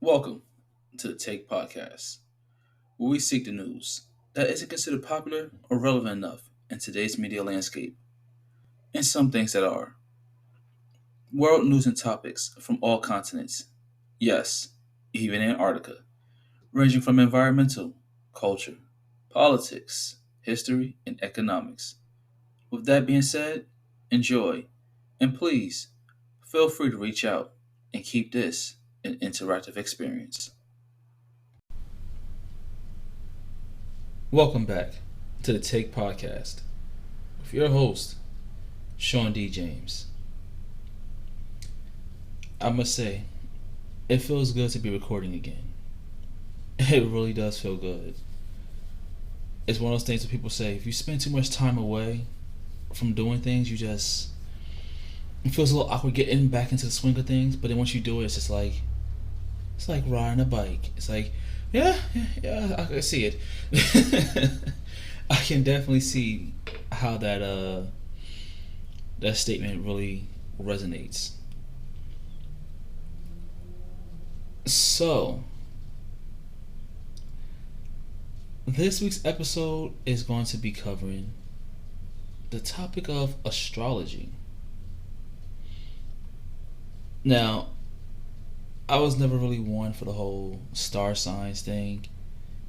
Welcome to the Take Podcast, where we seek the news that isn't considered popular or relevant enough in today's media landscape, and some things that are. World news and topics from all continents, yes, even Antarctica, ranging from environmental, culture, politics, history, and economics. With that being said, enjoy, and please feel free to reach out and keep this an interactive experience. Welcome back to the Take Podcast with your host, Sean D. James. I must say, it feels good to be recording again. It really does feel good. It's one of those things that people say, if you spend too much time away from doing things, it feels a little awkward getting back into the swing of things, but then once you do it, it's like riding a bike. It's like, yeah, I can see it. I can definitely see how that statement really resonates. So, this week's episode is going to be covering the topic of astrology. Now, I was never really one for the whole star signs thing.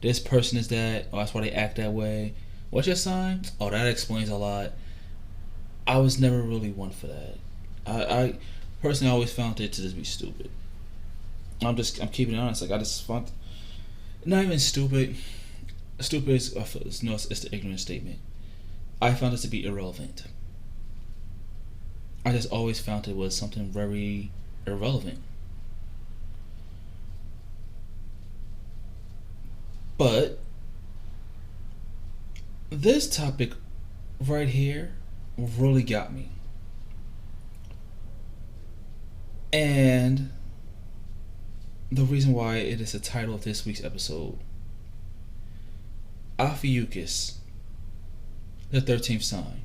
This person is that, oh, that's why they act that way. What's your sign? Oh, that explains a lot. I was never really one for that. I personally always found it to just be stupid. I'm keeping it honest. I just found, not even stupid. Stupid is, it's the ignorant statement. I found it to be irrelevant. I just always found it was something very irrelevant. But this topic right here really got me. And the reason why it is the title of this week's episode, Ophiuchus, the 13th sign.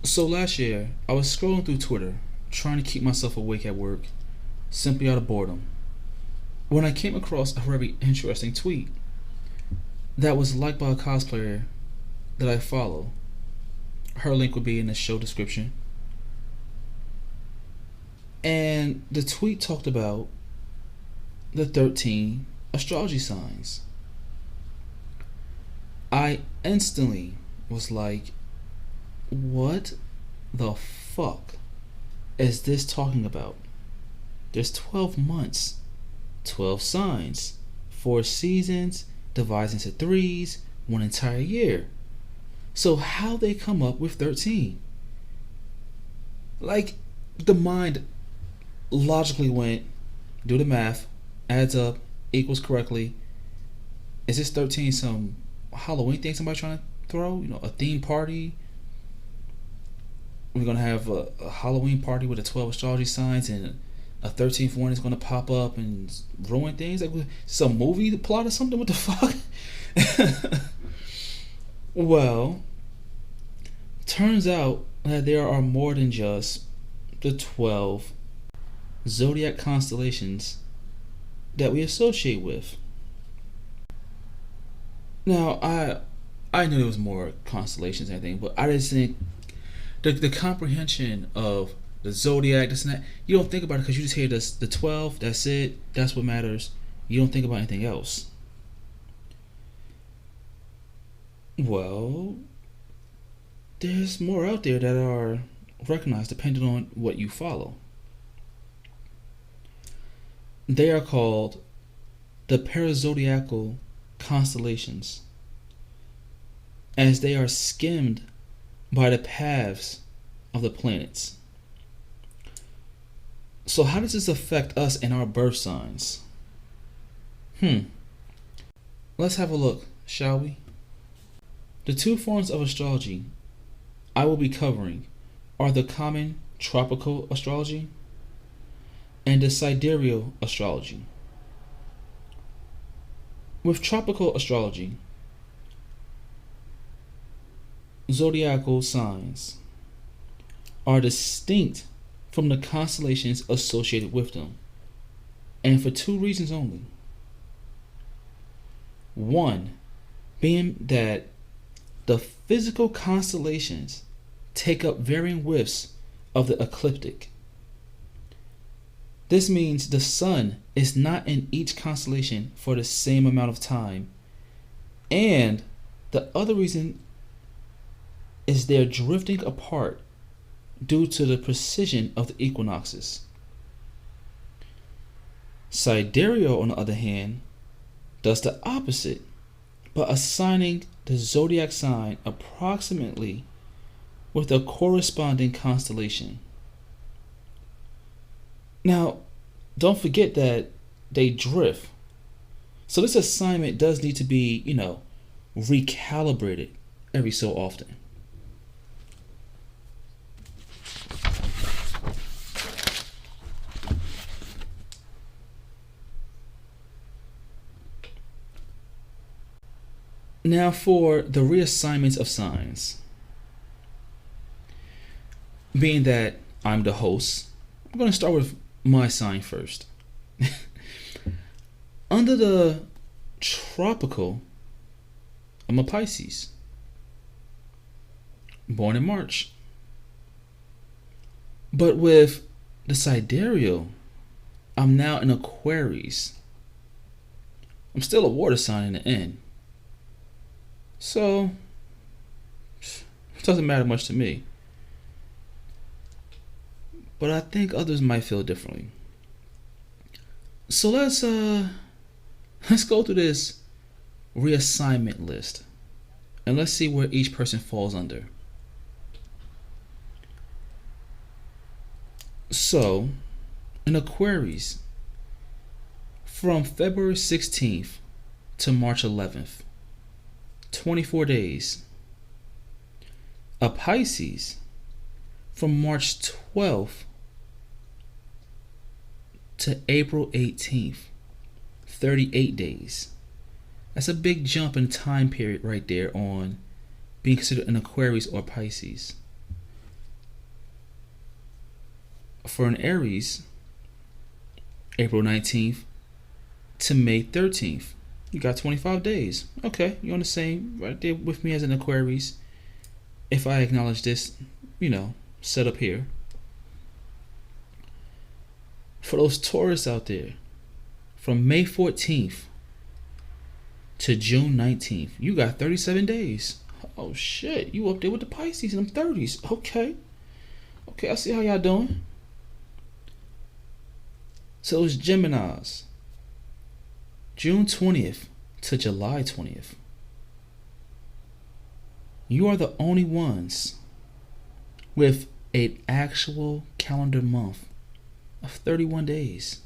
So last year, I was scrolling through Twitter, trying to keep myself awake at work, simply out of boredom, when I came across a very interesting tweet that was liked by a cosplayer that I follow. Her link would be in the show description. And the tweet talked about the 13 astrology signs. I instantly was like, what the fuck is this talking about? There's 12 months, 12 signs, 4 seasons, divided into 3s, 1 entire year. So how they come up with 13? Like, the mind logically went, do the math, adds up, equals correctly. Is this 13 some Halloween thing somebody trying to throw? A theme party? We're going to have a Halloween party with the 12 astrology signs, and a 13th one is going to pop up and ruin things? Like some movie plot or something? What the fuck? Well, turns out that there are more than just the 12 zodiac constellations that we associate with. Now, I knew there was more constellations and everything, but I just think the comprehension of the zodiac, this and that, you don't think about it because you just hear the 12, that's it, that's what matters. You don't think about anything else. Well, there's more out there that are recognized depending on what you follow. They are called the parazodiacal constellations, as they are skimmed by the paths of the planets. So how does this affect us and our birth signs? Let's have a look, shall we? The 2 forms of astrology I will be covering are the common tropical astrology and the sidereal astrology. With tropical astrology, zodiacal signs are distinct from the constellations associated with them, and for two reasons only. One, being that the physical constellations take up varying widths of the ecliptic. This means the sun is not in each constellation for the same amount of time. And the other reason is they're drifting apart due to the precision of the equinoxes. Sidereal, on the other hand, does the opposite by assigning the zodiac sign approximately with a corresponding constellation. Now, don't forget that they drift. So this assignment does need to be, recalibrated every so often. Now for the reassignments of signs. Being that I'm the host, I'm going to start with my sign first. Under the tropical, I'm a Pisces, born in March. But with the sidereal, I'm now an Aquarius. I'm still a water sign in the end. So, it doesn't matter much to me. But I think others might feel differently. So let's go through this reassignment list. And let's see where each person falls under. So, in Aquarius, from February 16th to March 11th, 24 days. A Pisces, from March 12th to April 18th, 38 days. That's a big jump in time period right there on being considered an Aquarius or Pisces. For an Aries, April 19th to May 13th. You got 25 days. Okay, you're on the same right there with me as an Aquarius. If I acknowledge this, setup here. For those Taurus out there, from May 14th to June 19th, you got 37 days. Oh shit, you up there with the Pisces in them 30s. Okay, I see how y'all doing. So those Geminis, June 20th to July 20th. You are the only ones with an actual calendar month of 31 days.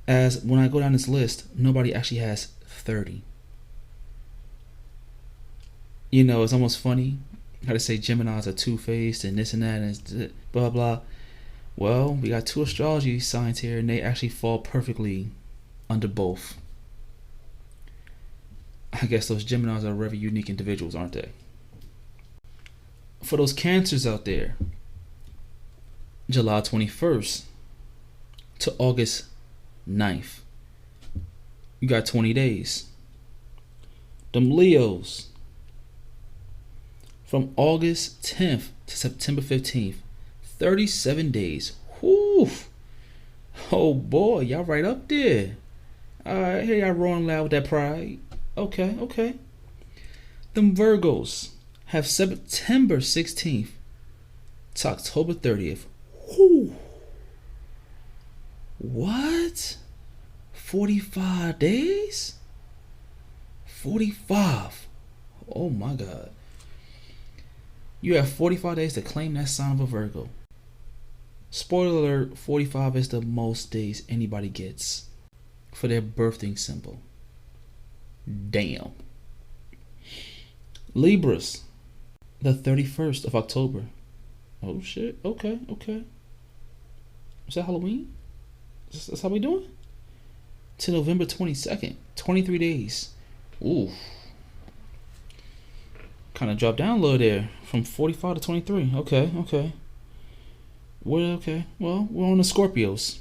As when I go down this list, nobody actually has 30. It's almost funny how to say Geminis are two-faced and this and that and blah blah. Well, we got two astrology signs here and they actually fall perfectly under both. I guess those Geminis are very unique individuals, aren't they? For those Cancers out there, July 21st to August 9th. You got 20 days. Them Leos, from August 10th to September 15th, 37 days. Whew. Oh boy, y'all right up there. Alright, here y'all rolling loud with that pride. Okay. Them Virgos have September 16th to October 30th. Whew. What? 45 days? 45. Oh my God. You have 45 days to claim that sign of a Virgo. Spoiler alert, 45 is the most days anybody gets for their birthing symbol. Damn. Libras, the 31st of October. Oh shit, okay. Is that Halloween? Is that how we doing? to November 22nd. 23 days. Ooh. Kind of dropped down a little there from 45 to 23. Okay. Well, we're on the Scorpios.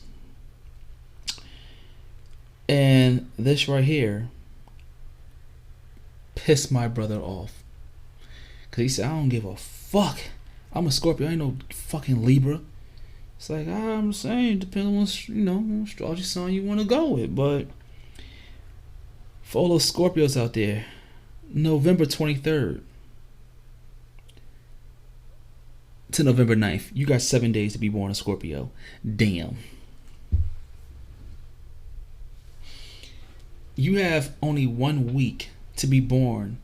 And this right here pissed my brother off. Because he said, I don't give a fuck. I'm a Scorpio. I ain't no fucking Libra. It's like, I'm saying, depends on what, astrology sign you want to go with. But for all those Scorpios out there, November 23rd to November 9th, you got 7 days to be born a Scorpio. Damn. You have only 1 week to be born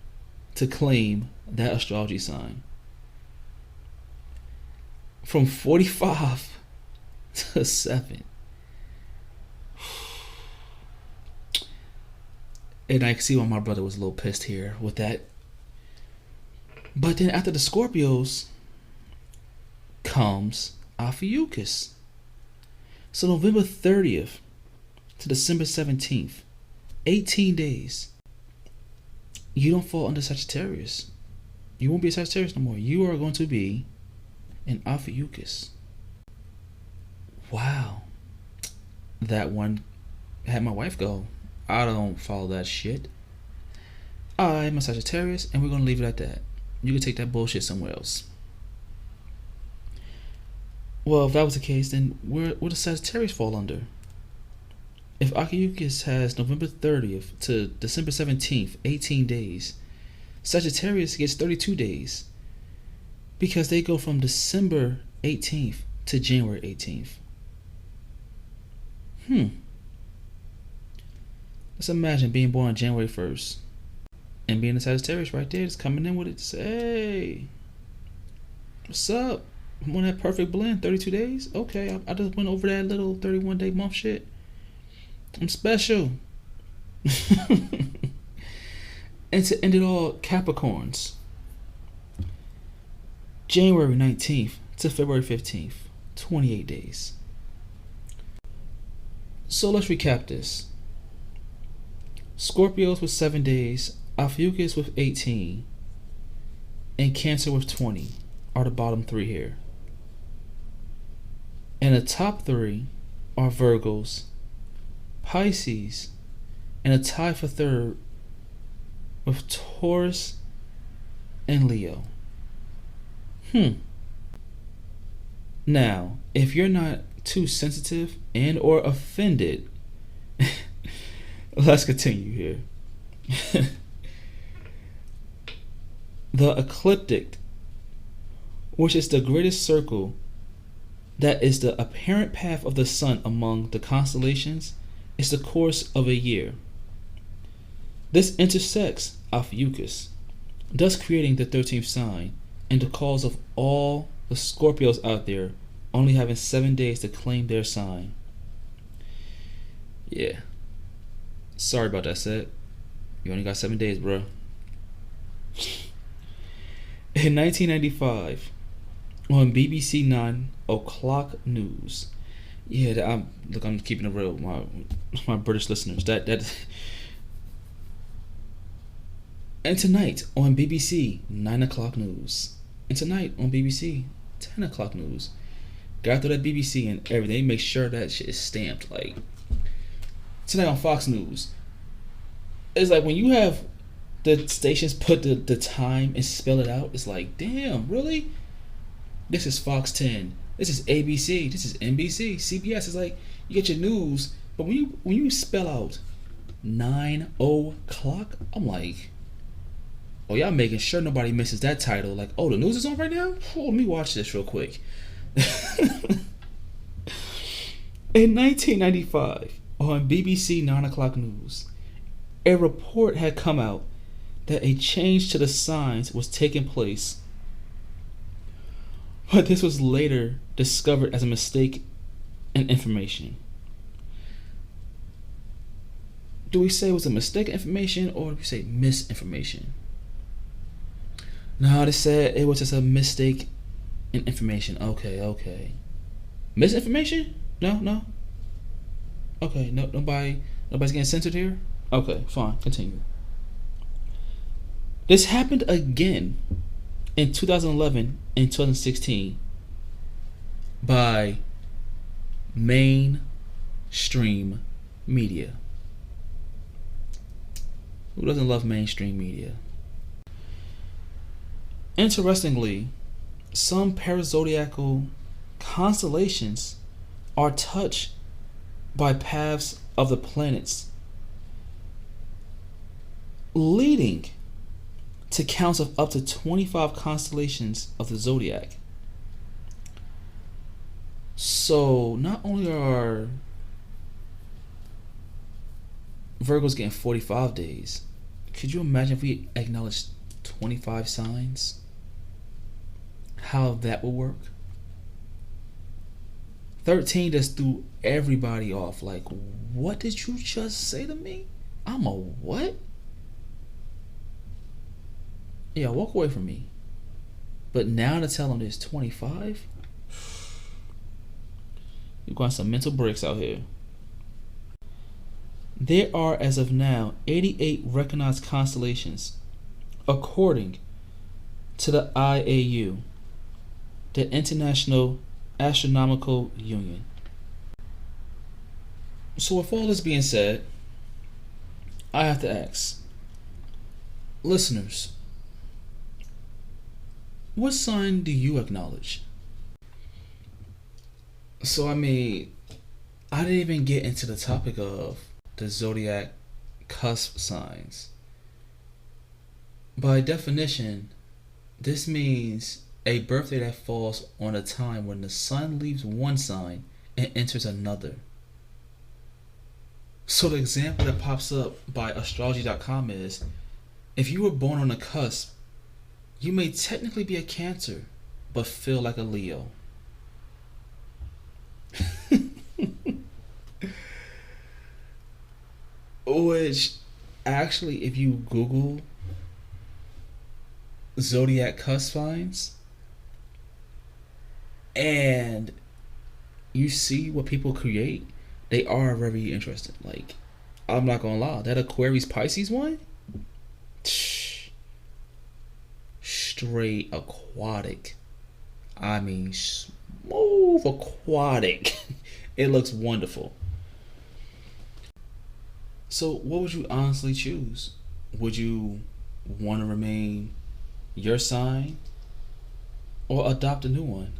to claim that astrology sign. From 45 to 7. And I can see why my brother was a little pissed here with that. But then after the Scorpios comes Ophiuchus. So November 30th to December 17th, 18 days. You don't fall under Sagittarius. You won't be a Sagittarius no more. You are going to be an Ophiuchus. Wow. That one had my wife go, I don't follow that shit. I'm a Sagittarius, and we're going to leave it at that. You can take that bullshit somewhere else. Well, if that was the case, then where does Sagittarius fall under? If Ophiuchus has November 30th to December 17th, 18 days, Sagittarius gets 32 days. Because they go from December 18th to January 18th. Let's imagine being born on January 1st. And being a Sagittarius right there, just coming in with it to say, hey, what's up? I'm on that perfect blend, 32 days. Okay, I just went over that little 31-day month shit. I'm special. And to end it all, Capricorns. January 19th to February 15th, 28 days. So let's recap this. Scorpios with 7 days, Ophiuchus with 18, and Cancer with 20 are the bottom 3 here. And the top 3 are Virgos, Pisces, and a tie for 3rd with Taurus and Leo. Now, if you're not too sensitive and or offended, let's continue here. The ecliptic, which is the greatest circle that is the apparent path of the sun among the constellations, is the course of a year. This intersects Ophiuchus, thus creating the 13th sign and the cause of all the Scorpios out there only having 7 days to claim their sign. Yeah. Sorry about that, Seth. You only got 7 days, bro. In 1995, on BBC 9 o'clock news. Yeah, I'm keeping it real with my British listeners. That. And tonight on BBC 9 o'clock news. And tonight on BBC 10 o'clock news. Got through that BBC and everything. Make sure that shit is stamped. Like tonight on Fox News. It's like when you have the stations put the time and spell it out, it's like, damn, really? This is Fox 10. This is ABC. This is NBC. CBS is like, you get your news, but when you spell out 9 o'clock, I'm like, oh, y'all making sure nobody misses that title. Like, oh, the news is on right now? Oh, let me watch this real quick. In 1995, on BBC 9 o'clock news, a report had come out that a change to the signs was taking place. But this was later discovered as a mistake in information. Do we say it was a mistake in information or do we say misinformation? No, they said it was just a mistake in information. Okay. Misinformation? No. Okay, nobody Nobody's getting censored here? Okay, fine. Continue. This happened again in 2011 and 2016 by mainstream media. Who doesn't love mainstream media? Interestingly, some parazodiacal constellations are touched by paths of the planets, leading to counts of up to 25 constellations of the zodiac. So not only are Virgos getting 45 days, could you imagine if we acknowledged 25 signs? How that will work? 13 just threw everybody off. Like, what did you just say to me? I'm a what? Yeah, walk away from me. But now to tell them there's 25? You've got some mental breaks out here. There are, as of now, 88 recognized constellations, according to the IAU, the International Astronomical Union. So with all this being said, I have to ask, listeners, what sign do you acknowledge? So I didn't even get into the topic of the zodiac cusp signs. By definition, this means a birthday that falls on a time when the sun leaves one sign and enters another. So the example that pops up by Astrology.com is, if you were born on the cusp, you may technically be a Cancer, but feel like a Leo. Which, actually, if you Google zodiac cusp signs and you see what people create, they are very interesting. Like, I'm not gonna lie, that Aquarius Pisces one, straight aquatic. Smooth aquatic. It looks wonderful. So what would you honestly choose? Would you want to remain your sign or adopt a new one?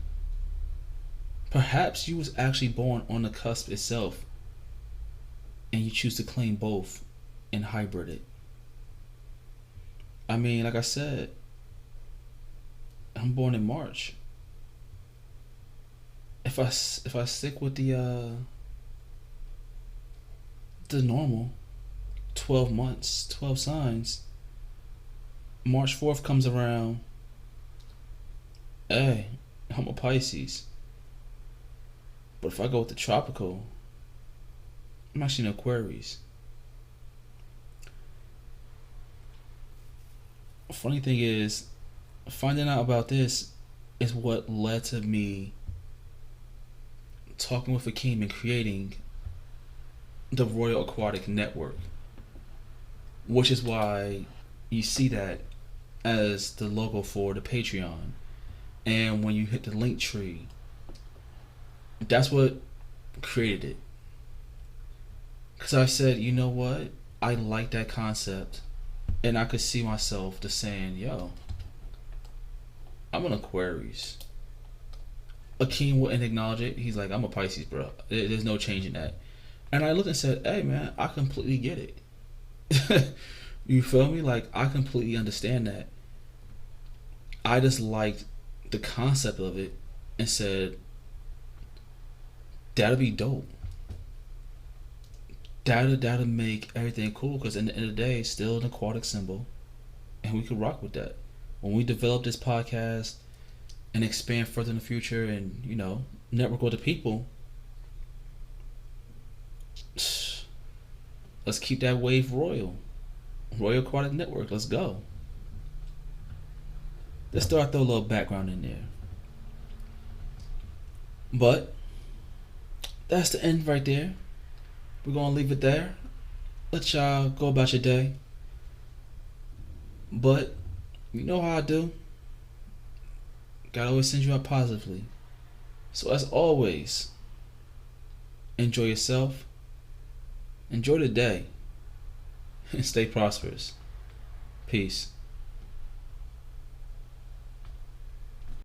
Perhaps you was actually born on the cusp itself and you choose to claim both and hybrid it. Like I said, I'm born in March. If I stick with the normal 12 months, 12 signs, March 4th comes around, hey, I'm a Pisces. But if I go with the tropical, I'm actually an Aquarius. Funny thing is, finding out about this is what led to me talking with Akeem and creating the Royal Aquatic Network, which is why you see that as the logo for the Patreon. And when you hit the link tree, that's what created it. Because I said, you know what? I like that concept. And I could see myself just saying, yo, I'm an Aquarius. Akeem wouldn't acknowledge it. He's like, I'm a Pisces, bro. There's no changing that. And I looked and said, hey, man, I completely get it. You feel me? Like, I completely understand that. I just liked the concept of it and said, that'll be dope. That'll make everything cool, because in the end of the day, it's still an aquatic symbol, and we could rock with that. When we develop this podcast and expand further in the future and, network with the people, let's keep that wave Royal Aquatic Network. Let's go. Let's throw a little background in there. But that's the end right there. We're gonna leave it there. let y'all go about your day. But you know how I do. God always sends you out positively. So as always, enjoy yourself, enjoy the day, and stay prosperous. Peace.